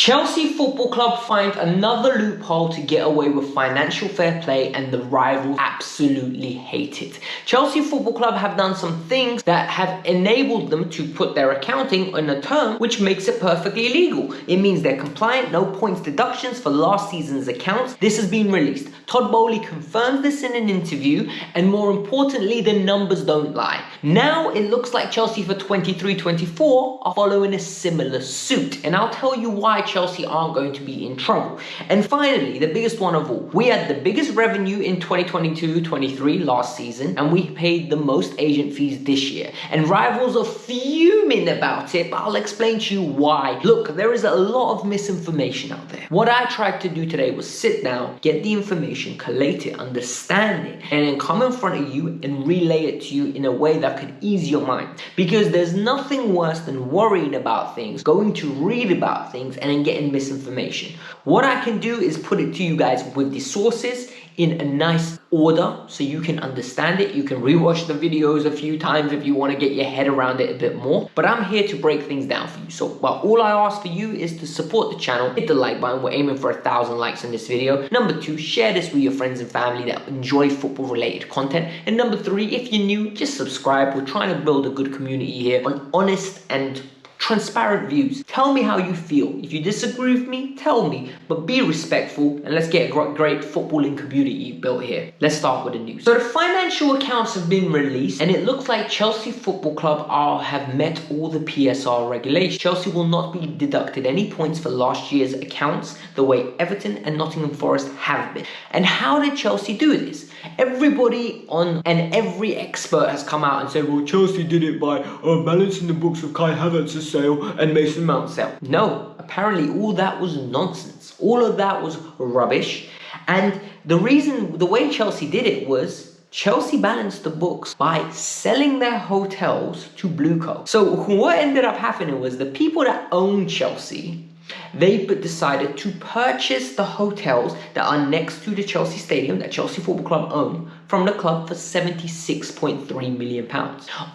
Chelsea Football Club finds another loophole to get away with financial fair play, and the rivals absolutely hate it. Chelsea Football Club have done some things that have enabled them to put their accounting on a term which makes it perfectly legal. It means they're compliant, no points deductions for last season's accounts. This has been released. Todd Boehly confirmed this in an interview, and more importantly, the numbers don't lie. Now it looks like Chelsea for 23-24 are following a similar suit, and I'll tell you why Chelsea aren't going to be in trouble. And finally, the biggest one of all, we had the biggest revenue in 2022-23 last season, and we paid the most agent fees this year. And rivals are fuming about it, but I'll explain to you why. Look, there is a lot of misinformation out there. What I tried to do today was sit down, get the information, collate it, understand it, and then come in front of you and relay it to you in a way that could ease your mind. Because there's nothing worse than worrying about things, going to read about things, and then getting misinformation. What I can do is put it to you guys with the sources in a nice order so you can understand it. You can rewatch the videos a few times if you want to get your head around it a bit more, but I'm here to break things down for you. So all I ask for you is to support the channel, hit the like button. We're aiming for 1,000 likes on this video. Number 2, share this with your friends and family that enjoy football related content. And number 3, if you're new, just subscribe. We're trying to build a good community here on honest and transparent views. Tell me how you feel. If you disagree with me, tell me, but be respectful, and let's get a great footballing community built here. Let's start with the news. So the financial accounts have been released, and it looks like Chelsea Football Club have met all the PSR regulations. Chelsea will not be deducted any points for last year's accounts the way Everton and Nottingham Forest have been. And how did Chelsea do this? Everybody and every expert has come out and said, well, Chelsea did it by balancing the books of Kai Havertz's sale and Mason Mount's sale. No, apparently all that was nonsense. All of that was rubbish. And the way Chelsea did it was Chelsea balanced the books by selling their hotels to Blueco. So what ended up happening was the people that own Chelsea, they decided to purchase the hotels that are next to the Chelsea Stadium that Chelsea Football Club own from the club for £76.3 million.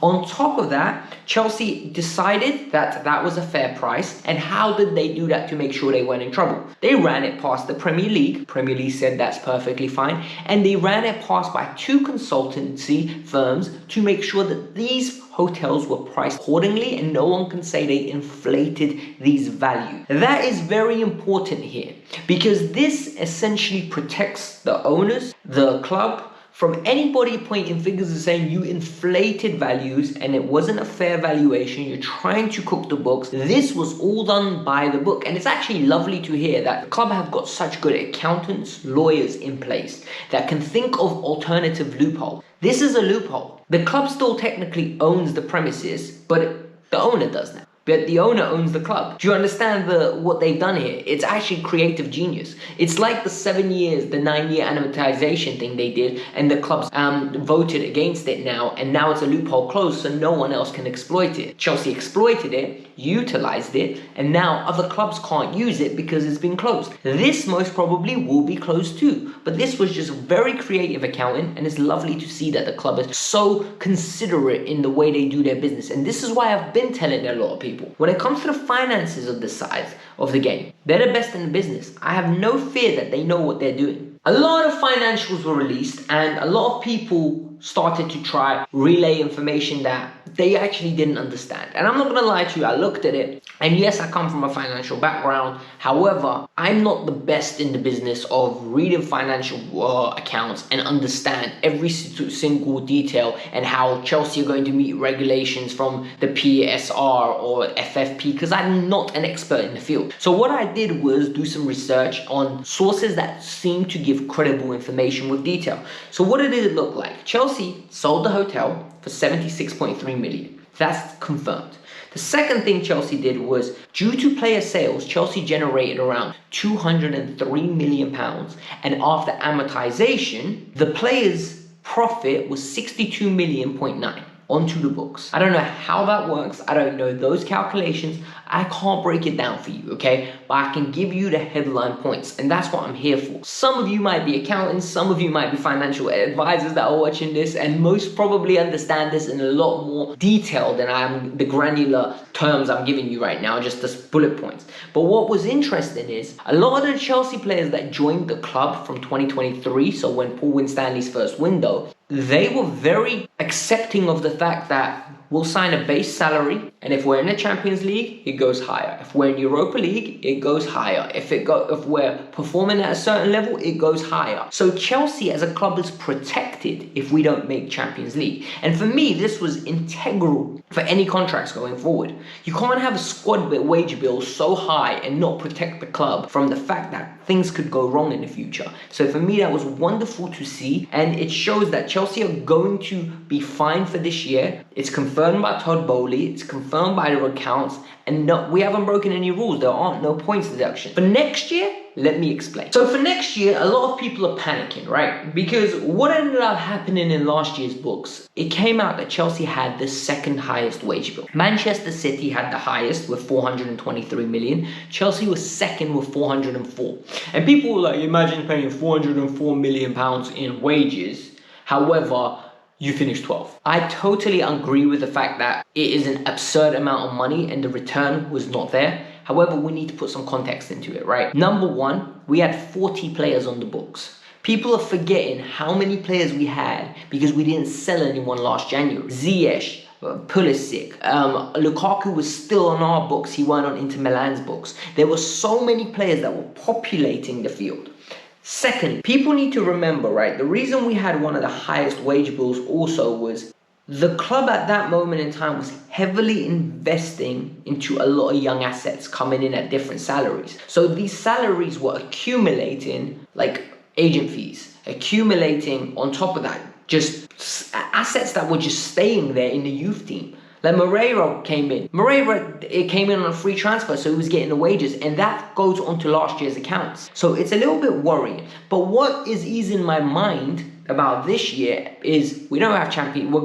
On top of that, Chelsea decided that that was a fair price. And how did they do that to make sure they weren't in trouble? They ran it past the Premier League. Premier League said that's perfectly fine. And they ran it past by 2 consultancy firms to make sure that these hotels were priced accordingly, and no one can say they inflated these values. That is very important here, because this essentially protects the owners, the club, from anybody pointing fingers and saying you inflated values and it wasn't a fair valuation, you're trying to cook the books. This was all done by the book, and it's actually lovely to hear that the club have got such good accountants, lawyers in place that can think of alternative loopholes. This is a loophole. The club still technically owns the premises, but the owner does now. But the owner owns the club. Do you understand what they've done here? It's actually creative genius. It's like the 9-year amortization thing they did, and the clubs voted against it now, and now it's a loophole closed, so no one else can exploit it. Chelsea exploited it, utilized it, and now other clubs can't use it because it's been closed. This most probably will be closed too, but this was just very creative accounting, and it's lovely to see that the club is so considerate in the way they do their business. And this is why I've been telling a lot of people, when it comes to the finances of the side of the game, they're the best in the business. I have no fear that they know what they're doing. A lot of financials were released, and a lot of people started to try relay information that they actually didn't understand. And I'm not gonna lie to you, I looked at it, and yes, I come from a financial background. However, I'm not the best in the business of reading financial accounts and understand every single detail and how Chelsea are going to meet regulations from the PSR or FFP, because I'm not an expert in the field. So what I did was do some research on sources that seem to give credible information with detail. So what did it look like? Chelsea sold the hotel for £76.3 million. That's confirmed. The second thing Chelsea did was, due to player sales, Chelsea generated around £203 million, and after amortization, the players' profit was £62.9 million. onto the books. I don't know how that works. I don't know those calculations. I can't break it down for you, okay? But I can give you the headline points, and that's what I'm here for. Some of you might be accountants, some of you might be financial advisors that are watching this, and most probably understand this in a lot more detail than I am the granular terms I'm giving you right now, just as bullet points. But what was interesting is a lot of the Chelsea players that joined the club from 2023, so when Paul Winstanley's first window, they were very accepting of the fact that we'll sign a base salary, and if we're in the Champions League, it goes higher. If we're in Europa League, it goes higher. If we're performing at a certain level, it goes higher. So Chelsea as a club is protected if we don't make Champions League. And for me, this was integral for any contracts going forward. You can't have a squad wage bill so high and not protect the club from the fact that things could go wrong in the future. So for me, that was wonderful to see, and it shows that Chelsea are going to be fine for this year. It's confirmed by Todd Boehly, it's confirmed by the accounts, and no, we haven't broken any rules. There aren't no points deduction. For next year, let me explain. So for next year, a lot of people are panicking, right? Because what ended up happening in last year's books, it came out that Chelsea had the second highest wage bill. Manchester City had the highest with 423 million. Chelsea was second with 404. And people were like, imagine paying 404 million pounds in wages. However, you finished 12th. I totally agree with the fact that it is an absurd amount of money and the return was not there. However, we need to put some context into it, right? Number one, we had 40 players on the books. People are forgetting how many players we had because we didn't sell anyone last January. Ziyech, Pulisic, Lukaku was still on our books. He weren't on Inter Milan's books. There were so many players that were populating the field. Second, people need to remember, right, the reason we had one of the highest wage bills also was the club at that moment in time was heavily investing into a lot of young assets coming in at different salaries. So these salaries were accumulating, like agent fees, accumulating on top of that, just assets that were just staying there in the youth team. Like Moreira came in. It came in on a free transfer, so he was getting the wages, and that goes onto last year's accounts. So it's a little bit worrying. But what is easing my mind about this year is we don't have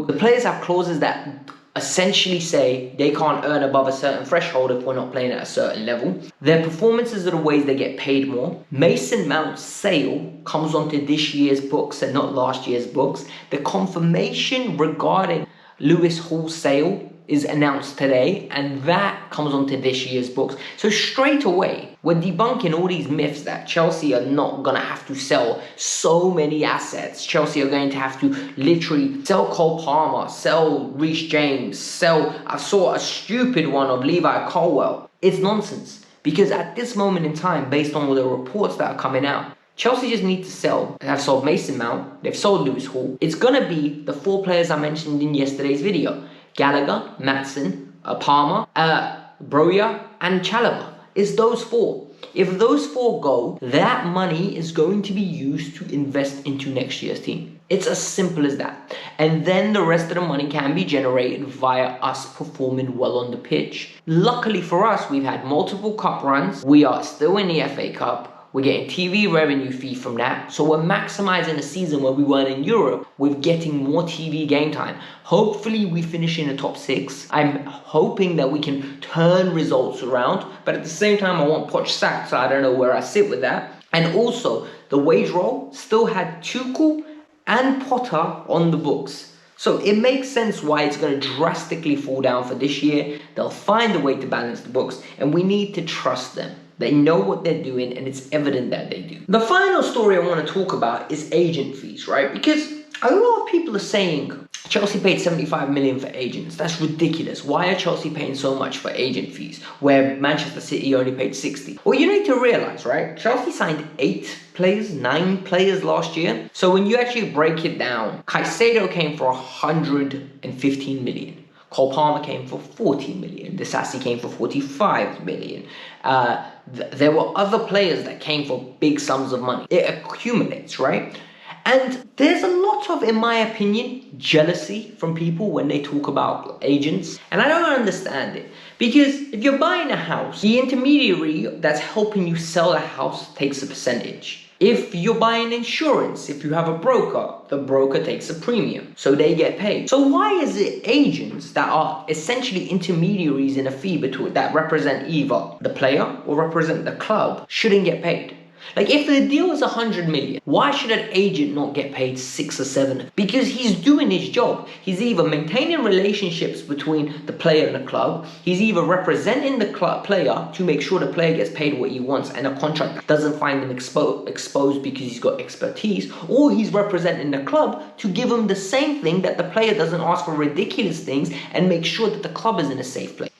the players have clauses that essentially say they can't earn above a certain threshold if we're not playing at a certain level. Their performances are the ways they get paid more. Mason Mount's sale comes onto this year's books and not last year's books. The confirmation regarding Lewis Hall's sale is announced today, and that comes onto this year's books. So straight away, we're debunking all these myths that Chelsea are not going to have to sell so many assets. Chelsea are going to have to literally sell Cole Palmer, sell Reece James, I saw a stupid one of Levi Colwill. It's nonsense, because at this moment in time, based on all the reports that are coming out, Chelsea just need to sell. They have sold Mason Mount, they've sold Lewis Hall. It's going to be the four players I mentioned in yesterday's video. Gallagher, Maatsen, Palmer, Broja, and Chalobah. It's those four. If those four go, that money is going to be used to invest into next year's team. It's as simple as that. And then the rest of the money can be generated via us performing well on the pitch. Luckily for us, we've had multiple cup runs. We are still in the FA Cup. We're getting TV revenue fee from that. So we're maximizing a season where we weren't in Europe with getting more TV game time. Hopefully we finish in the top 6. I'm hoping that we can turn results around. But at the same time, I want Poch sacked, so I don't know where I sit with that. And also, the wage roll still had Tuchel and Potter on the books. So it makes sense why it's going to drastically fall down for this year. They'll find a way to balance the books, and we need to trust them. They know what they're doing, and it's evident that they do. The final story I want to talk about is agent fees, right? Because a lot of people are saying Chelsea paid 75 million for agents. That's ridiculous. Why are Chelsea paying so much for agent fees where Manchester City only paid 60? Well, you need to realize, right? Chelsea signed 9 players last year. So when you actually break it down, Caicedo came for 115 million. Cole Palmer came for 40 million. Disasi came for 45 million. There were other players that came for big sums of money. It accumulates, right? And there's a lot of, in my opinion, jealousy from people when they talk about agents. And I don't understand it. Because if you're buying a house, the intermediary that's helping you sell a house takes a percentage. If you're buying insurance, if you have a broker, the broker takes a premium, so they get paid. So why is it agents that are essentially intermediaries in a fee between that represent either the player or represent the club shouldn't get paid? Like, if the deal is 100 million, why should an agent not get paid 6 or 7? Because he's doing his job. He's either maintaining relationships between the player and the club, he's either representing the player to make sure the player gets paid what he wants and a contract doesn't find him exposed because he's got expertise, or he's representing the club to give him the same thing, that the player doesn't ask for ridiculous things, and make sure that the club is in a safe place.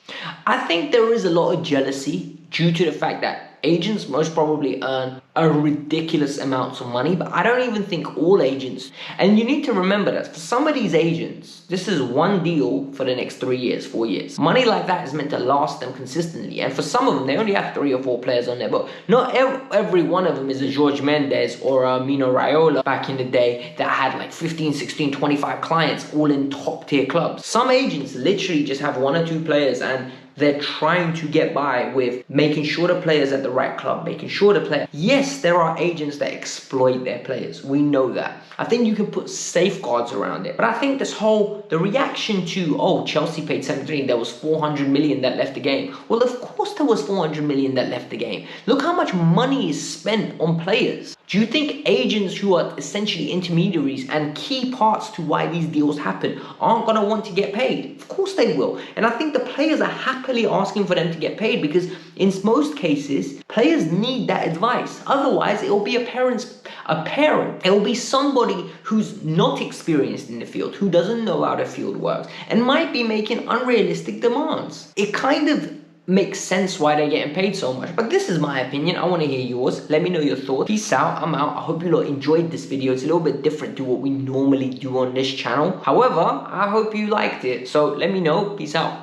I think there is a lot of jealousy due to the fact that agents most probably earn a ridiculous amounts of money, but I don't even think all agents. And you need to remember that for some of these agents, this is one deal for the next 3 years, 4 years. Money like that is meant to last them consistently. And for some of them, they only have 3 or 4 players on their book. Not every one of them is a George Mendes or a Mino Raiola back in the day that had like 15, 16, 25 clients all in top tier clubs. Some agents literally just have 1 or 2 players, and they're trying to get by with making sure the player's at the right club, making sure the player... Yes, there are agents that exploit their players. We know that. I think you can put safeguards around it. But I think the reaction to, oh, Chelsea paid 73, there was 400 million that left the game. Well, of course there was 400 million that left the game. Look how much money is spent on players. Do you think agents who are essentially intermediaries and key parts to why these deals happen aren't going to want to get paid? Of course they will. And I think the players are happily asking for them to get paid, because in most cases, players need that advice. Otherwise, it will be a parent. It will be somebody who's not experienced in the field, who doesn't know how the field works, and might be making unrealistic demands. It kind of makes sense why they're getting paid so much. But this is my opinion. I want to hear yours. Let me know your thoughts. Peace out. I'm out. I hope you lot enjoyed this video. It's a little bit different to what we normally do on this channel. However, I hope you liked it. So let me know. Peace out.